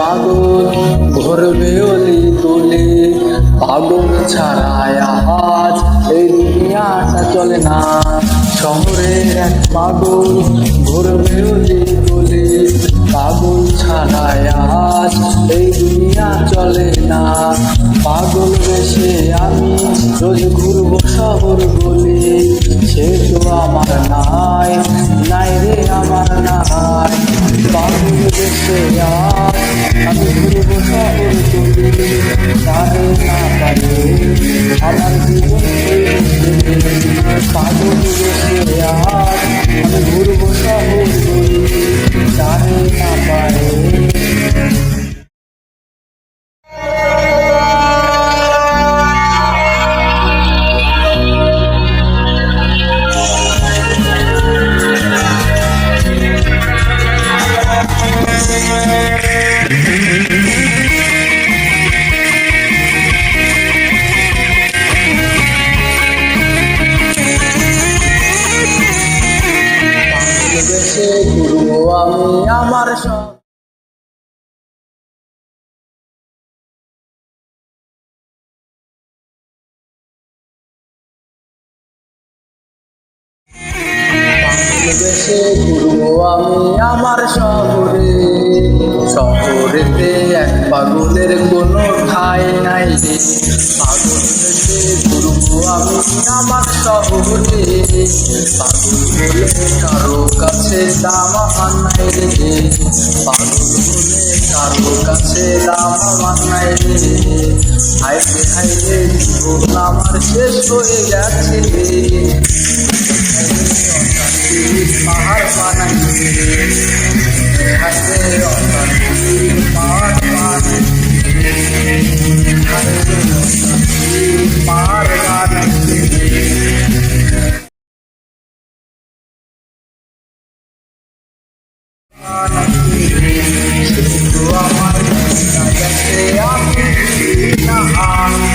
পাগল ভরবে অলি তুলে, পাগল ছাড়ায় আজ এই দুনিয়াটা চলে না। শহরের এক পাগল ভরবে অলি তুলে, পাগল ছাড়ায় আজ এই দুনিয়া চলে না। পাগল বেশে আমি রোজ ঘুরবো শহর গলি, সে তো আমার নাই, নাই রে আমার নাই। পাগল বেশে আজ আমি ঘুরবো শহর গলি, তারে না পারে আমার জীবন। পাগল বেশে আজ আমি ঘুরবো শহর গলি, তারে না পারে। দেশে ঘুরবো আমি আমার সব। দেশে ঘুরবো আমি আমার শহরে, শহরেতে এক পাগলের কোনো ঠাঁই নাই রে। পাগল দেশে ঘুরবো আমি আমার শহরে, পাগল বলে কারো কাছে দাম আমার নাই রে। পাগল বলে কারো কাছে দাম আমার নাই রে। হাইরে হাইরে জীবন আমার শেষ হয়ে গেছে রে। পাহাড় বানাইছে হাতে পাহাড় বানাইছে, পাহাড় বানাইছে। কিন্তু আমার কাছে আমি না পাহাড়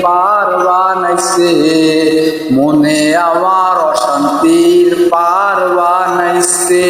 পার বানাইছে, মনে আমার অশান্তির পার বানাইছে।